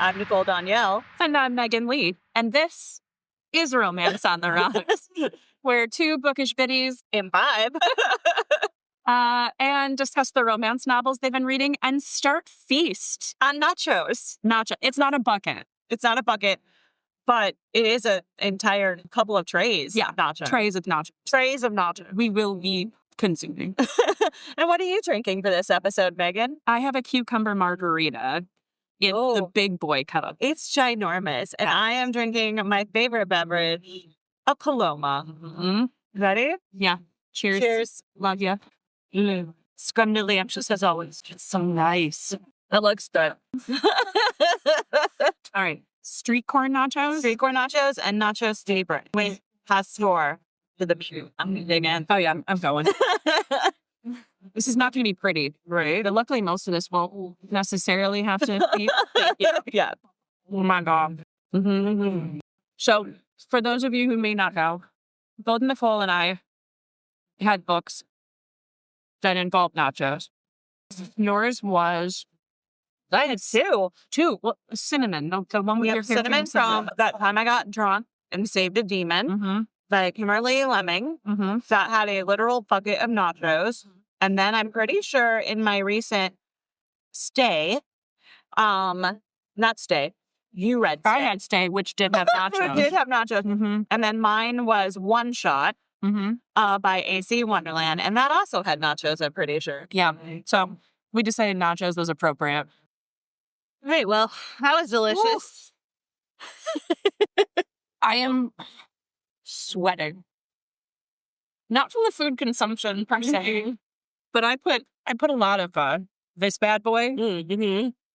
I'm Nicole Danielle. And I'm Megan Lee. And this is Romance on the Rocks, where two bookish biddies imbibe and discuss the romance novels they've been reading and start feast on nachos. Nacho. It's not a bucket. It's not a bucket, but it is an entire couple of trays. Yeah, nachos. Trays of nachos. Trays of nachos. We will be consuming. And what are you drinking for this episode, Megan? I have a cucumber margarita in the big boy cup. It's ginormous. And I am drinking my favorite beverage, a Paloma. Mm-hmm. Ready? Yeah. Cheers. Cheers. Love you. Scrumdiddly anxious as always. It's so nice. That looks good. All right. Street corn nachos? Street corn nachos and nachos favorite. Wait, pastor to the pew. I'm eating in. Oh, yeah. I'm going. This is not going to be pretty. Right. But luckily, most of this won't necessarily have to be. Yeah. Oh, my God. Mm-hmm. So, for those of you who may not know, both Nicole and I had books that involved nachos. Yours was... I had two. Well, cinnamon. The one with your cinnamon from that time I got drunk and saved a demon. Mm-hmm. By Kimberly Lemming. Mm-hmm. That had a literal bucket of nachos. And then I'm pretty sure in my recent stay, not stay, you read stay. I had stay, which did have nachos. It did have nachos. Mm-hmm. And then mine was One Shot by AC Wonderland. And that also had nachos, I'm pretty sure. Yeah. So we decided nachos was appropriate. Right. Well, that was delicious. I am sweating. Not from the food consumption per se, but I put a lot of this bad boy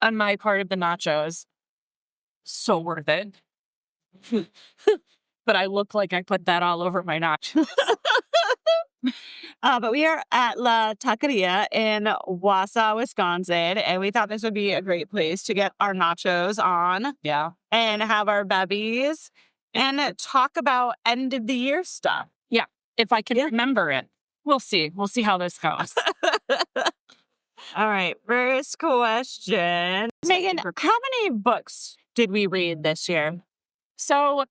on my part of the nachos. So worth it. But I look like I put that all over my nachos. But we are at La Taqueria in Wausau, Wisconsin, and we thought this would be a great place to get our nachos on. Yeah. And have our bevies and talk about end of the year stuff. Yeah. If I can remember it. We'll see. We'll see how this goes. All right. First question. Megan, how many books did we read this year? So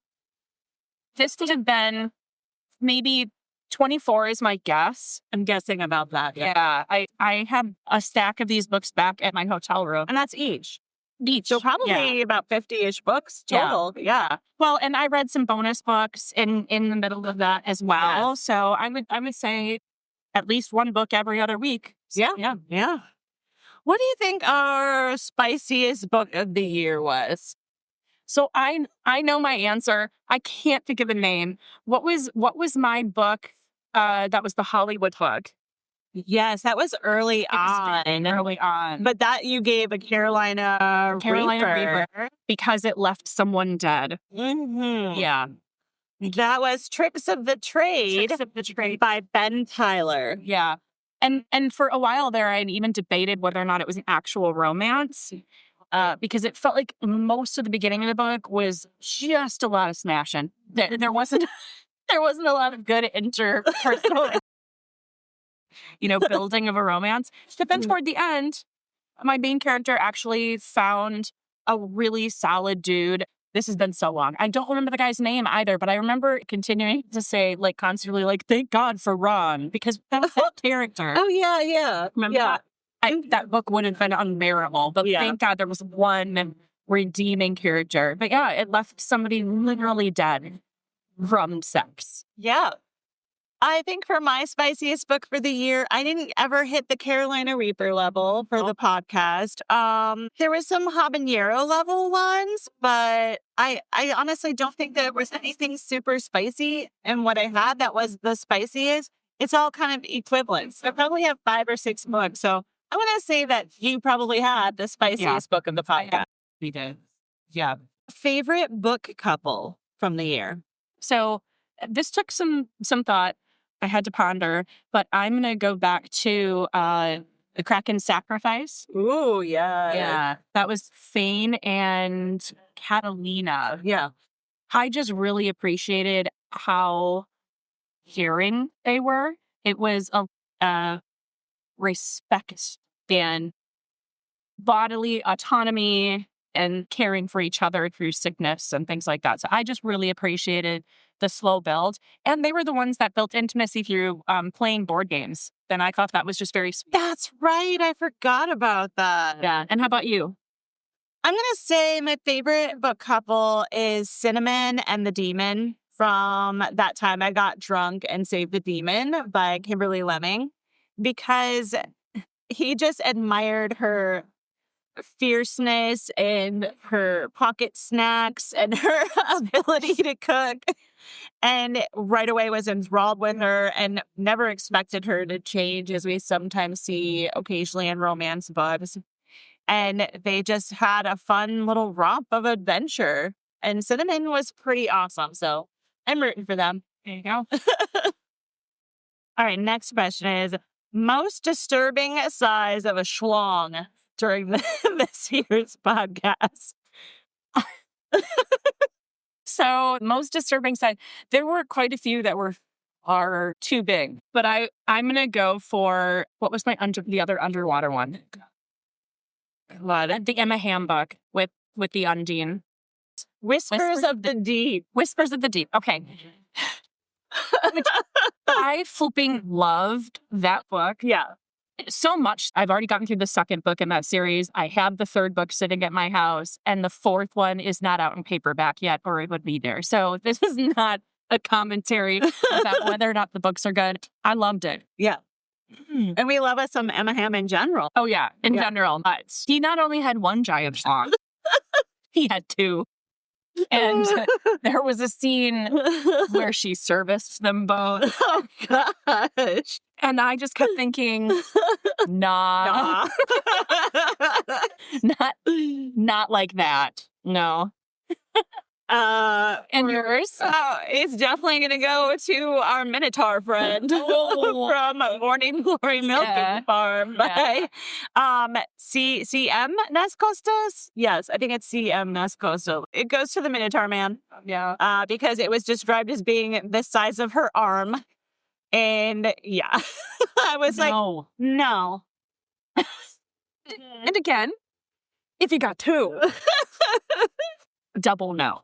this would have been maybe 24 is my guess. I'm guessing about that. Yeah. I have a stack of these books back at my hotel room. And that's each. So probably about 50-ish books total. Yeah. Well, and I read some bonus books in the middle of that as well. Yes. So I would say at least one book every other week. So, Yeah. What do you think our spiciest book of the year was? So I know my answer. I can't think of a name. What was my book? That was the Hollywood book. Yes, that was early on. Early on. But that you gave a Carolina Reaper. Because it left someone dead. Mm-hmm. Yeah. That was Tricks of the Trade by Ben Tyler. Yeah. And for a while there, I had even debated whether or not it was an actual romance. Because it felt like most of the beginning of the book was just a lot of smashing. There wasn't a lot of good interpersonal building of a romance. But then toward the end, my main character actually found a really solid dude. This has been so long. I don't remember the guy's name either, but I remember continuing to say, constantly, thank God for Ron, because that was that character. Oh, yeah. Remember that? That book would have been unbearable, but thank God there was one redeeming character. But yeah, it left somebody literally dead from sex. Yeah. I think for my spiciest book for the year, I didn't ever hit the Carolina Reaper level for the podcast. There was some habanero level ones, but I honestly don't think there was anything super spicy. And what I had that was the spiciest, it's all kind of equivalent. So I probably have 5 or 6 books. So I want to say that you probably had the spiciest book of the podcast. We did. Yeah. Favorite book couple from the year? So this took some thought. I had to ponder, but I'm going to go back to The Kraken Sacrifice. Ooh, yeah. Yeah. That was Fane and Catalina. Yeah. I just really appreciated how caring they were. It was a respect and bodily autonomy and caring for each other through sickness and things like that. So I just really appreciated the slow build. And they were the ones that built intimacy through playing board games. And I thought that was just very sweet. That's right. I forgot about that. Yeah. And how about you? I'm going to say my favorite book couple is Cinnamon and the Demon from That Time I Got Drunk and Saved the Demon by Kimberly Lemming, because he just admired her fierceness and her pocket snacks and her ability to cook, and right away was enthralled with her and never expected her to change, as we sometimes see occasionally in romance books. And they just had a fun little romp of adventure, and Cinnamon was pretty awesome, so I'm rooting for them. There you go. All right, next question is most disturbing size of a schlong during this year's podcast. So most disturbing side, there were quite a few that are too big, but I'm going to go for, what was the other underwater one? The Emma Ham book with the Undine. Whispers of the Deep. Whispers of the Deep. Okay. I flipping loved that book. Yeah. So much. I've already gotten through the second book in that series. I have the third book sitting at my house, and the fourth one is not out in paperback yet, or it would be there. So this is not a commentary about whether or not the books are good. I loved it. Yeah. And we love us some Emma Ham in general. Oh, yeah. In general. But he not only had one giant schlong, he had two. And there was a scene where she serviced them both. Oh, gosh. And I just kept thinking, nah. Not like that. No. And yours? It's definitely going to go to our Minotaur friend from Morning Glory Milking Farm by CM Nescostos. Yes, I think it's CM Nescostos. It goes to the Minotaur man. Yeah. Because it was described as being the size of her arm. And yeah, I was like, no. And again, if you got two, double no.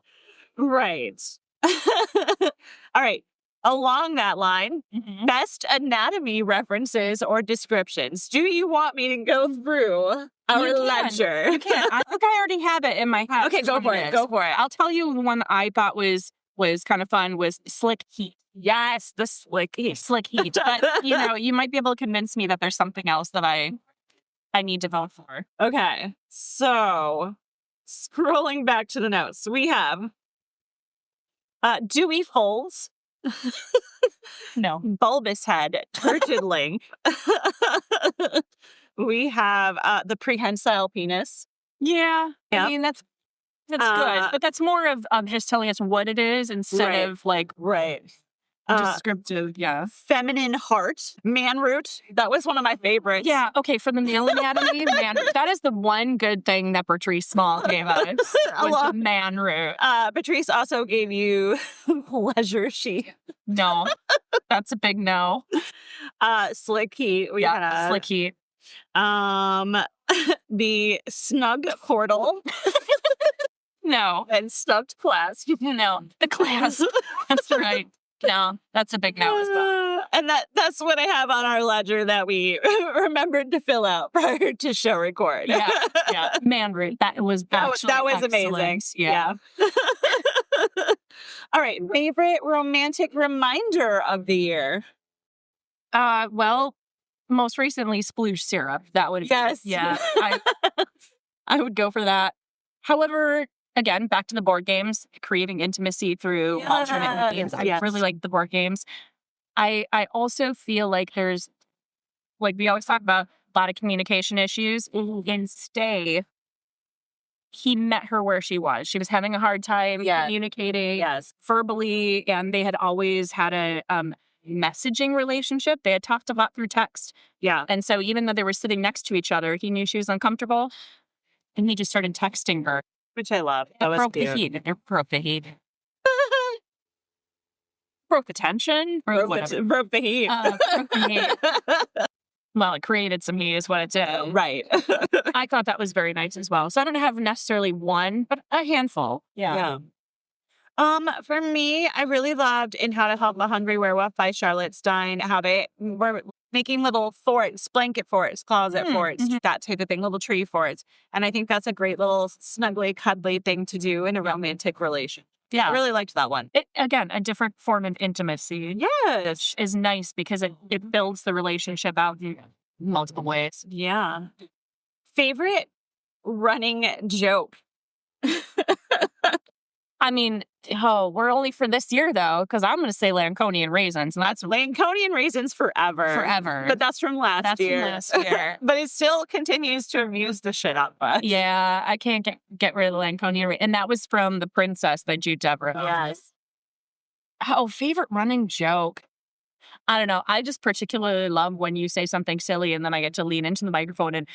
Right. All right. Along that line, best anatomy references or descriptions. Do you want me to go through our ledger? You can. I think I already have it in my head. Okay, go for it. Go for it. I'll tell you the one I thought was kind of fun was slick heat. Yes, the slick heat. Slick heat. But, you might be able to convince me that there's something else that I need to vote for. Okay. So, scrolling back to the notes, we have dewy folds. No. Bulbous head, turgid length. We have the prehensile penis. Yeah. Yep. I mean, that's good. But that's more of just telling us what it is instead of like... Right. Descriptive, yeah. Feminine heart, man root. That was one of my favorites. Yeah, okay, for the male anatomy, man root. That is the one good thing that Patrice Small gave us, was the man root. Patrice also gave you pleasure sheath. No, that's a big no. Slick heat. Slick heat. The snug portal. No. And stuffed clasp. No, the clasp. That's right. No, that's a big no as well. And that's what I have on our ledger that we remembered to fill out prior to show record. Yeah. Man root. That was amazing. Yeah. All right. Favorite romantic reminder of the year? Well, most recently, sploosh syrup. That would I would go for that. However, again, back to the board games, creating intimacy through alternate means. I really like the board games. I also feel like there's, like we always talk about, a lot of communication issues. In Stay, he met her where she was. She was having a hard time communicating verbally, and they had always had a messaging relationship. They had talked a lot through text. Yeah. And so even though they were sitting next to each other, he knew she was uncomfortable, and he just started texting her. Which I love. It broke the heat. It broke the heat. Broke the tension. Broke the heat. Broke the heat. Well, it created some heat is what it did. Right. I thought that was very nice as well. So I don't have necessarily one, but a handful. Yeah. For me, I really loved In How to Help a Hungry Werewolf by Charlotte Stein, how they were making little forts, blanket forts, closet forts, that type of thing, little tree forts. And I think that's a great little snuggly, cuddly thing to do in a romantic relation. Yeah. I really liked that one. Again, a different form of intimacy. Yes. Which is nice because it builds the relationship out in multiple ways. Yeah. Favorite running joke? I mean, we're only for this year, though, because I'm going to say Lanconian raisins. And that's Lanconian raisins forever. Forever. But that's from last year. But it still continues to amuse the shit out of us. Yeah, I can't get rid of the Lanconian raisins. And that was from The Princess by Jude Deborah. Yes. Favorite running joke? I don't know. I just particularly love when you say something silly and then I get to lean into the microphone and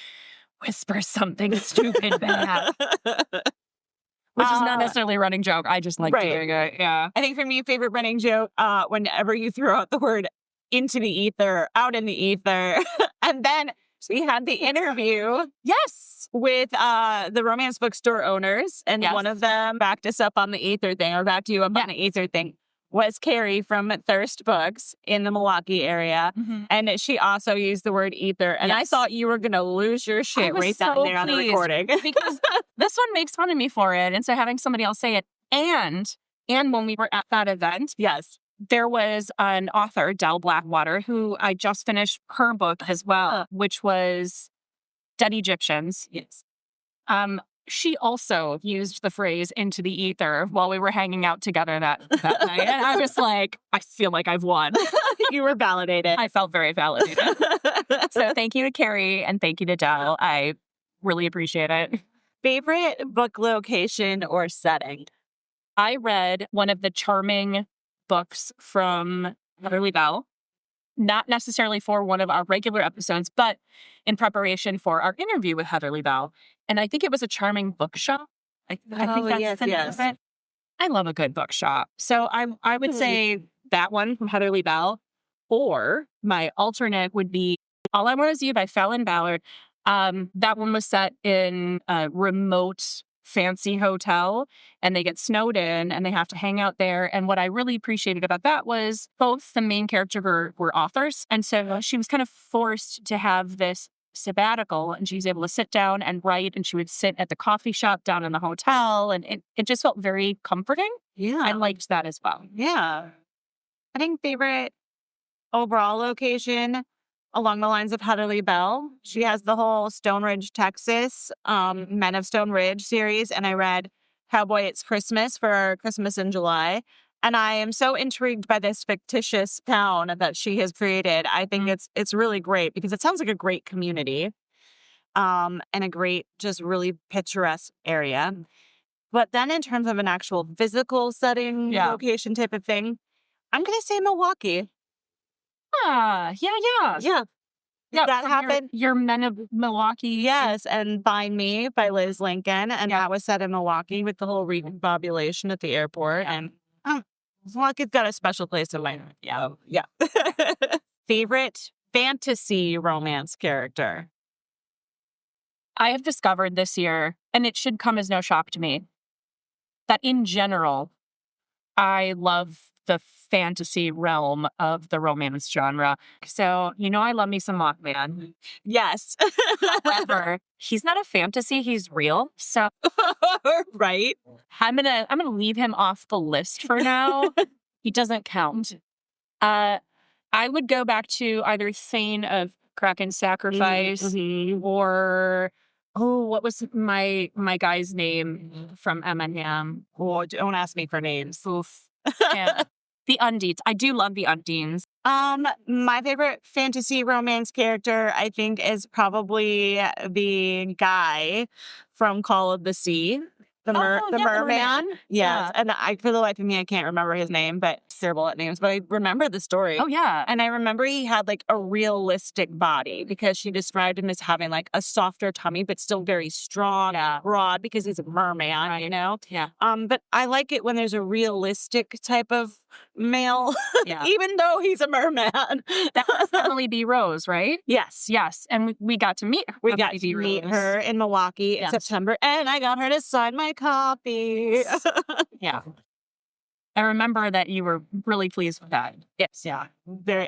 whisper something stupid back. Which is not necessarily a running joke. I just like doing it. Yeah. I think for me, favorite running joke, whenever you throw out the word into the ether, out in the ether. And then we had the interview. Yes. With the romance bookstore owners. And one of them backed us up on the ether thing, or backed you up on the ether thing, was Carrie from Thirst Books in the Milwaukee area. And she also used the word ether. And I thought you were going to lose your shit right down there on the recording. Because this one makes fun of me for it. And so having somebody else say it. And when we were at that event, there was an author, Del Blackwater, who I just finished her book as well, which was Dead Egyptians. Yes. She also used the phrase into the ether while we were hanging out together that night. And I was like, I feel like I've won. You were validated. I felt very validated. So thank you to Carrie and thank you to Del. I really appreciate it. Favorite book location or setting? I read one of the charming books from Heatherly Bell. Not necessarily for one of our regular episodes, but in preparation for our interview with Heatherly Bell. And I think it was a charming bookshop. I think that's the name of it. I love a good bookshop. So I would say that one from Heatherly Bell. Or my alternate would be All I Want Is You by Fallon Ballard. That one was set in a remote fancy hotel and they get snowed in and they have to hang out there. And what I really appreciated about that was both the main character were authors. And so she was kind of forced to have this sabbatical and she was able to sit down and write and she would sit at the coffee shop down in the hotel and it just felt very comforting. Yeah. I liked that as well. Yeah. I think favorite overall location along the lines of Heatherly Bell. She has the whole Stone Ridge, Texas, Men of Stone Ridge series. And I read Cowboy It's Christmas for Christmas in July. And I am so intrigued by this fictitious town that she has created. I think it's really great because it sounds like a great community and a great, just really picturesque area. But then in terms of an actual physical setting, location type of thing, I'm going to say Milwaukee. Yeah. Yeah. That happened. Your Men of Milwaukee. Yes, and Find Me by Liz Lincoln. And that was set in Milwaukee with the whole repopulation at the airport. And Milwaukee's got a special place in my heart. Yeah. Favorite fantasy romance character? I have discovered this year, and it should come as no shock to me, that in general, I love the fantasy realm of the romance genre. So, I love me some Mothman. Yes. However, he's not a fantasy, he's real. So right. I'm gonna leave him off the list for now. He doesn't count. I would go back to either Thane of Kraken Sacrifice or what was my guy's name from Eminem? Oh, don't ask me for names. Oof. Yeah. The Undines. I do love the Undines. My favorite fantasy romance character, I think, is probably the guy from Call of the Sea. The merman. Yes. Yeah. And for the life of me, I can't remember his name, but terrible at names. But I remember the story. Oh, yeah. And I remember he had like a realistic body because she described him as having like a softer tummy, but still very strong and broad because he's a merman, right. you know? Yeah. But I like it when there's a realistic type of male, Yeah. even though he's a merman. That was Emily B. Rose, right? Yes. Yes. And we got to meet her. We got to meet her in Milwaukee in September, and I got her to sign my copy. Yeah. I remember that you were really pleased with that. Yes, yeah.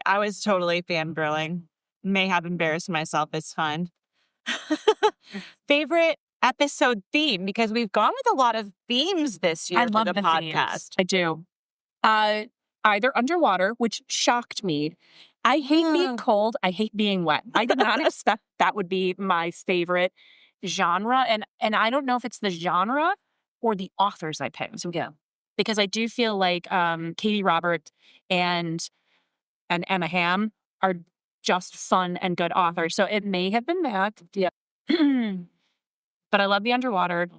I was totally fangirling. May have embarrassed myself. It's fun. Favorite episode theme? Because we've gone with a lot of themes this year I love for the podcast. Themes. I do. Either underwater, which shocked me. I hate being cold. I hate being wet. I did not expect that would be my favorite genre. And I don't know if it's the genre or the authors I picked. So yeah. Because I do feel like Katie Robert and Emma Hamm are just fun and good authors. So it may have been that. Yeah. But I love the underwater.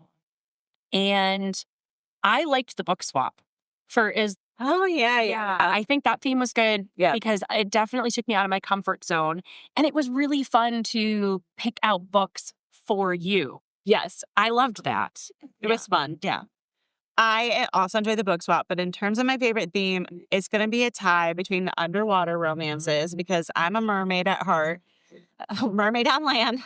And I liked the book swap Yeah. I think that theme was good because it definitely took me out of my comfort zone. And it was really fun to pick out books for you. Yes. I loved that. It was fun. Yeah. I also enjoy the book swap, but in terms of my favorite theme, it's going to be a tie between the underwater romances because I'm a mermaid at heart, a mermaid on land.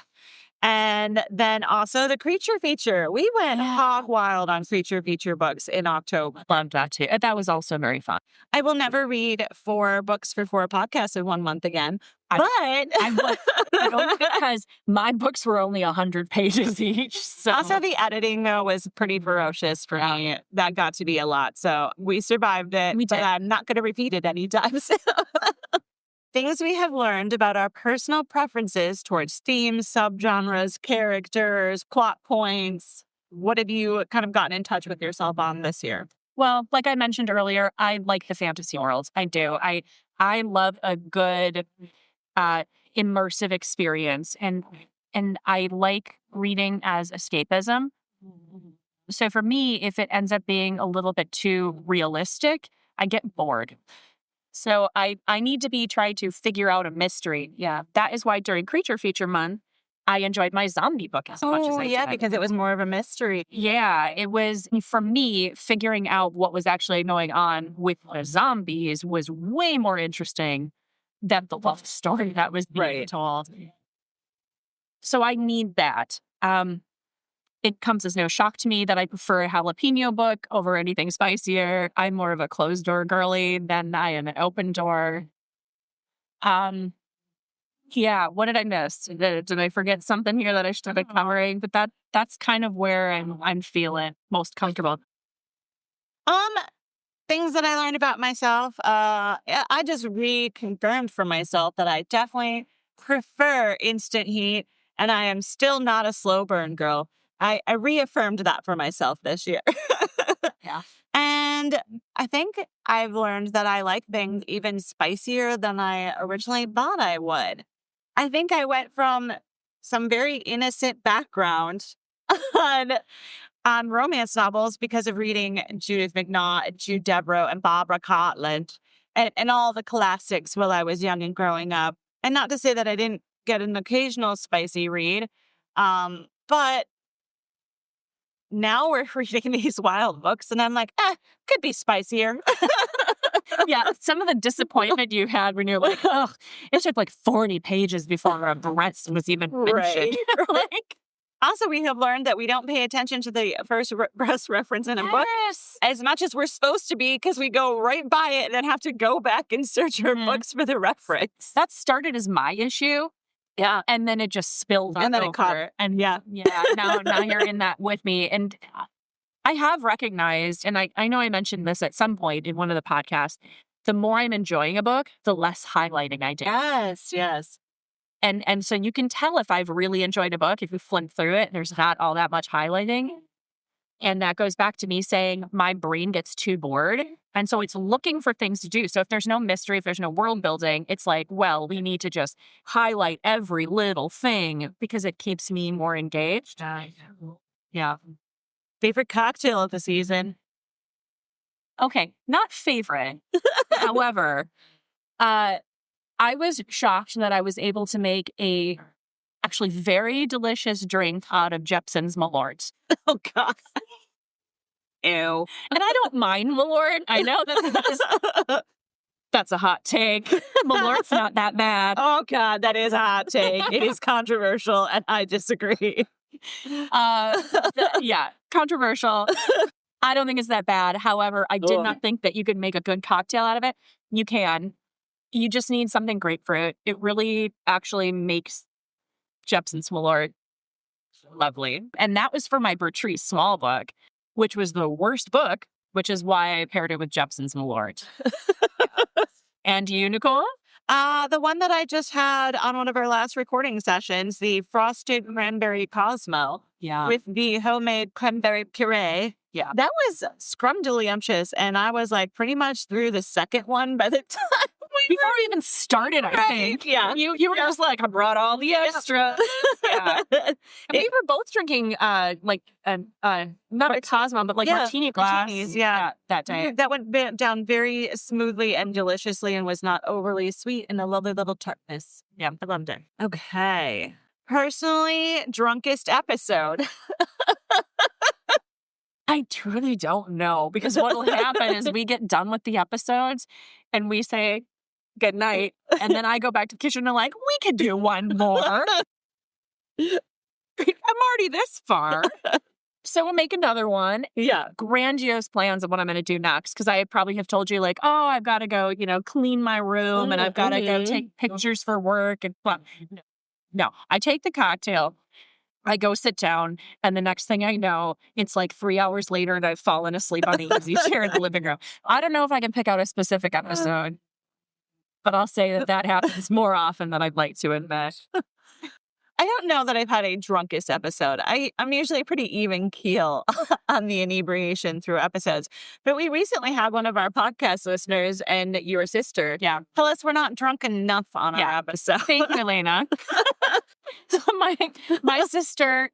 And then also the creature feature. We went hog wild on creature feature books in October. Loved that too. That was also very fun. I will never read 4 books for 4 podcasts in 1 month again. I would, because my books were only 100 pages each. So. Also, the editing, though, was pretty ferocious for me. That got to be a lot. So we survived it. We did. But I'm not going to repeat it anytime soon. Things we have learned about our personal preferences towards themes, subgenres, characters, plot points. What have you kind of gotten in touch with yourself on this year? Well, like I mentioned earlier, I like the fantasy world. I do. I love a good immersive experience, and I like reading as escapism. So for me, if it ends up being a little bit too realistic, I get bored. So I need to be trying to figure out a mystery. Yeah, that is why during Creature Feature Month, I enjoyed my zombie book as much as I did. Because it was more of a mystery. Yeah, it was, for me, figuring out what was actually going on with the zombies was way more interesting than the love story that was being told. So I need that. It comes as no shock to me that I prefer a jalapeno book over anything spicier. I'm more of a closed door girly than I am an open door. Yeah, what did I miss? Did I forget something here that I should have been covering? But that's kind of where I'm feeling most comfortable. Things that I learned about myself. I just reconfirmed for myself that I definitely prefer instant heat, and I am still not a slow burn girl. I reaffirmed that for myself this year. Yeah. And I think I've learned that I like things even spicier than I originally thought I would. I think I went from some very innocent background on romance novels because of reading Judith McNaught, Jude Deveraux, and Barbara Cartland, and all the classics while I was young and growing up. And not to say that I didn't get an occasional spicy read, but now we're reading these wild books, and I'm like, could be spicier. Yeah, some of the disappointment you had when you're like, oh, it took like 40 pages before a breast was even mentioned. Like, also, we have learned that we don't pay attention to the first breast reference in a book as much as we're supposed to be because we go right by it and then have to go back and search our books for the reference. That started as my issue. Yeah. And then it just spilled and then over. It caught. And now you're in that with me. And I have recognized, and I know I mentioned this at some point in one of the podcasts, the more I'm enjoying a book, the less highlighting I do. Yes. And so you can tell if I've really enjoyed a book, if you flip through it, there's not all that much highlighting. And that goes back to me saying my brain gets too bored. And so it's looking for things to do. So if there's no mystery, if there's no world building, it's like, well, we need to just highlight every little thing because it keeps me more engaged. Yeah. Favorite cocktail of the season? Okay, not favorite. However, I was shocked that I was able to make a actually very delicious drink out of Jepson's Malorts. Oh, God. Ew. And I don't mind Malort. I know that's a hot take. Malort's not that bad. Oh, God, that is a hot take. It is controversial, and I disagree. Yeah, controversial. I don't think it's that bad. However, I did not think that you could make a good cocktail out of it. You can. You just need something grapefruit. It really actually makes Jepson's Malort lovely. And that was for my Bertrice Small book, which was the worst book, which is why I paired it with Jepson's Malort. And you, Nicole? The one that I just had on one of our last recording sessions, the frosted cranberry Cosmo. Yeah. With the homemade cranberry puree. Yeah. That was scrumdiddlyumptious. And I was like pretty much through the second one by the time before we even started, I think. Yeah. You were just like, I brought all the extras. Yeah. And we were both drinking not a Cosmo, but like martini glass that day. That went down very smoothly and deliciously and was not overly sweet and a lovely little tartness. Yeah. I loved it. Okay. Personally, drunkest episode. I truly don't know, because what will happen is we get done with the episodes and we say good night, and then I go back to the kitchen and like, we could do one more. I'm already this far. So we'll make another one. Yeah. Grandiose plans of what I'm going to do next, because I probably have told you like, oh, I've got to go, clean my room and I've got to go take pictures for work and blah. No, I take the cocktail. I go sit down, and the next thing I know, it's like 3 hours later, and I've fallen asleep on the easy chair in the living room. I don't know if I can pick out a specific episode, but I'll say that happens more often than I'd like to admit. I don't know that I've had a drunkest episode. I'm usually pretty even keel on the inebriation through episodes. But we recently had one of our podcast listeners and your sister tell us we're not drunk enough on our episode. Thank you, Elena. So my sister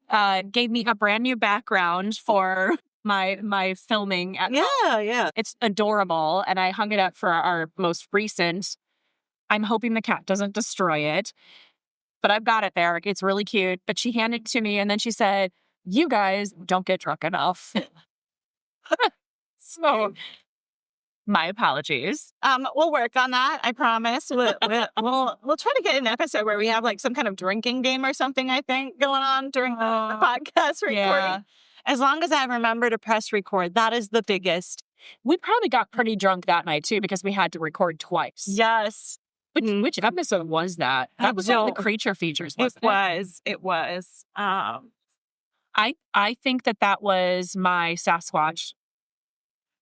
gave me a brand new background for my filming at home. Yeah. It's adorable, and I hung it up for our most recent. I'm hoping the cat doesn't destroy it, but I've got it there. It's really cute. But she handed it to me, and then she said, "You guys don't get drunk enough." So, my apologies. We'll work on that. I promise. We'll try to get an episode where we have like some kind of drinking game or something, I think, going on during the podcast recording. Yeah. As long as I remember to press record, that is the biggest. We probably got pretty drunk that night too, because we had to record twice. Yes. Which episode was that? That was one of the creature features, wasn't it? It was. I think that was my Sasquatch.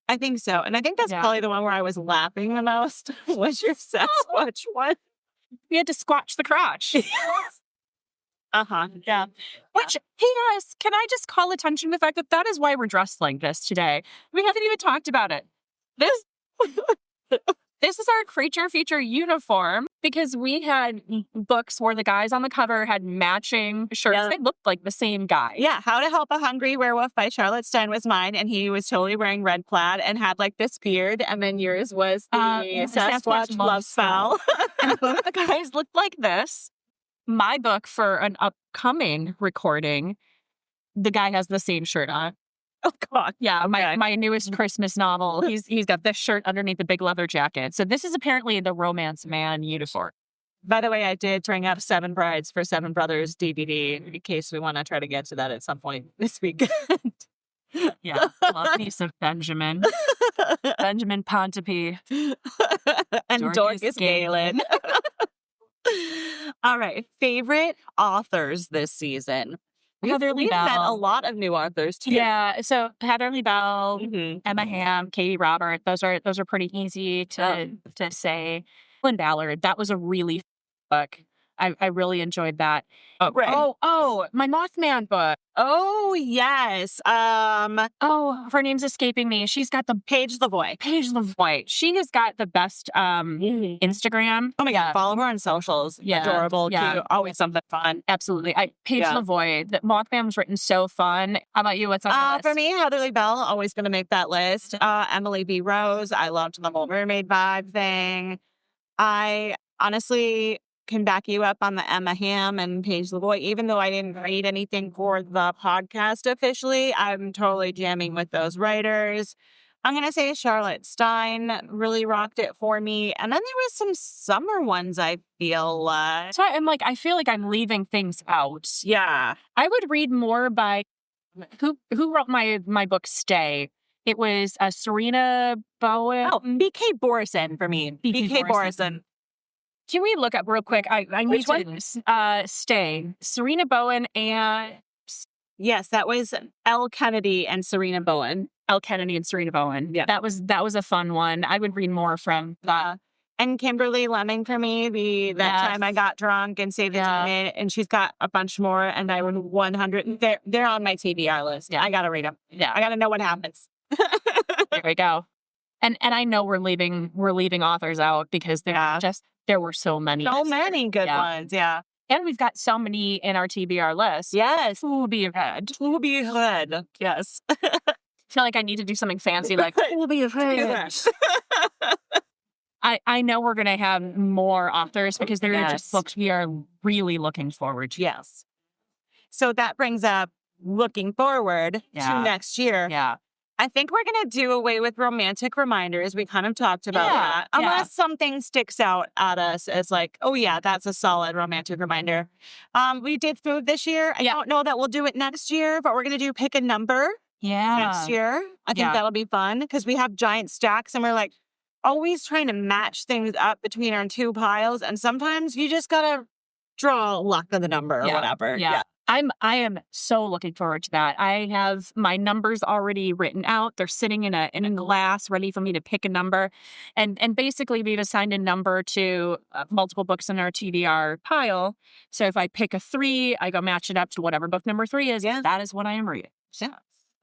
I think so. And I think that's probably the one where I was laughing the most. Was your Sasquatch one? We had to squatch the crotch. Yeah. Which, hey guys, can I just call attention to the fact that is why we're dressed like this today? We haven't even talked about it. This is our creature feature uniform, because we had books where the guys on the cover had matching shirts. Yeah. They looked like the same guy. Yeah. How to Help a Hungry Werewolf by Charlotte Stein was mine, and he was totally wearing red plaid and had like this beard. And then yours was the Sasquatch love spell. And both the guys looked like this. My book for an upcoming recording, the guy has the same shirt on. Oh God! Yeah, okay. my newest Christmas novel. He's got this shirt underneath the big leather jacket. So this is apparently the Romance Man uniform. By the way, I did bring up Seven Brides for Seven Brothers DVD in case we want to try to get to that at some point this weekend. Yeah, love me some Benjamin Pontypridd, and Dorcas Galen. All right, favorite authors this season. We've met a lot of new authors too. Yeah, so Heatherly Bell, Emma Hamm, Katie Robert. Those are pretty easy to say. Lynn Ballard. That was a really book. I really enjoyed that. Oh, right. Oh, my Mothman book. Oh, yes. Her name's escaping me. She's got the Paige Lavoie. She has got the best Instagram. Oh my God. Follow her on socials. Yeah. Adorable, cute, always something fun. Absolutely. Paige Lavoie. The Mothman was written so fun. How about you? What's on the list? For me, Heatherly Bell, always going to make that list. Emily B. Rose. I loved the whole mermaid vibe thing. I honestly can back you up on the Emma Hamm and Paige Lavoie. Even though I didn't read anything for the podcast officially, I'm totally jamming with those writers. I'm going to say Charlotte Stein really rocked it for me. And then there was some summer ones, I feel like. So I feel like I'm leaving things out. Yeah. I would read more by who wrote my book Stay. It was Serena Bowen. Oh, B.K. Borison for me. B.K. Borison. Can we look up real quick? I Which need to Stay. Serena Bowen and yes, that was Elle Kennedy and Serena Bowen. Elle Kennedy and Serena Bowen. Yeah. That was a fun one. I would read more from that. And Kimberly Lemming for me, that time I got drunk and saved the time, and she's got a bunch more, and I would 100. They're on my TBR list. Yeah, I gotta read them. Yeah, I gotta know what happens. There we go. And I know we're leaving authors out because there were so many. So many good ones. Yeah. And we've got so many in our TBR list. Yes. To be read. To be read. Yes. I feel like I need to do something fancy like to be read. I know we're going to have more authors because there are just books we are really looking forward to. Yes. So that brings up looking forward to next year. Yeah. I think we're going to do away with romantic reminders. We kind of talked about that. Unless something sticks out at us as like, oh yeah, that's a solid romantic reminder. We did food this year. I don't know that we'll do it next year, but we're going to do pick a number next year. I think that'll be fun because we have giant stacks and we're like always trying to match things up between our two piles. And sometimes you just got to draw luck of the number or whatever. Yeah. I am so looking forward to that. I have my numbers already written out. They're sitting in a glass ready for me to pick a number. And basically we've assigned a number to multiple books in our TBR pile. So if I pick a 3, I go match it up to whatever book number 3 is. Yeah. That is what I am reading. Yeah.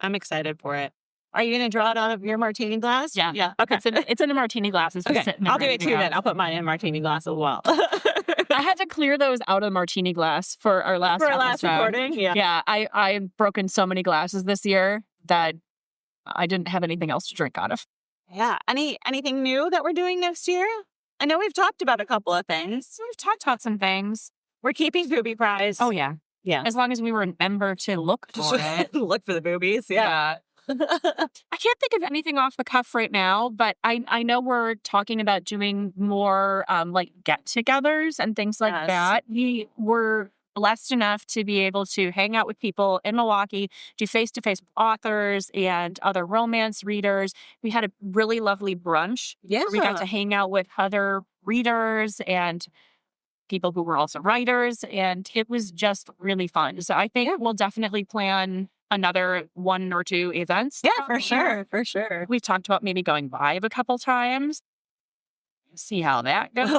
I'm excited for it. Are you going to draw it out of your martini glass? Yeah. Yeah. Okay. It's in a martini glass. It's okay. I'll do it too then. I'll put mine in a martini glass as well. I had to clear those out of the martini glass for our last recording. Yeah. Yeah. I've broken so many glasses this year that I didn't have anything else to drink out of. Yeah. Anything new that we're doing next year? I know we've talked about a couple of things. We've talked about some things. We're keeping Booby Prize. Oh, yeah. Yeah. As long as we remember to look for it. Look for the boobies. Yeah. I can't think of anything off the cuff right now, but I know we're talking about doing more like get-togethers and things like that. We were blessed enough to be able to hang out with people in Milwaukee, do face-to-face with authors and other romance readers. We had a really lovely brunch. Yeah. We got to hang out with other readers and people who were also writers, and it was just really fun. So I think we'll definitely plan another 1 or 2 events. Yeah, for sure. For sure. We've talked about maybe going live a couple times. See how that goes.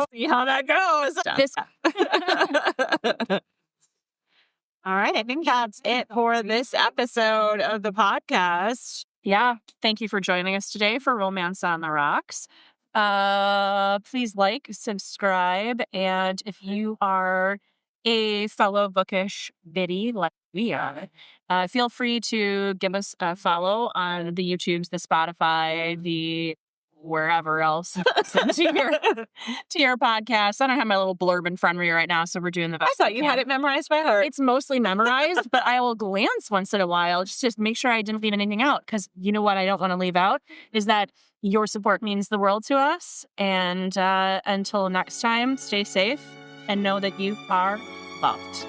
All right. I think that's it for this episode of the podcast. Yeah. Thank you for joining us today for Romance on the Rocks. Please like, subscribe, and if you are a fellow bookish biddy like we are, feel free to give us a follow on the YouTubes, the Spotify, the wherever else to your podcast. I don't have my little blurb in front of me right now, so we're doing the best. I thought you had it memorized by heart. It's mostly memorized, but I will glance once in a while just to make sure I didn't leave anything out. Because you know what I don't want to leave out is that your support means the world to us. And until next time, stay safe and know that you are loved.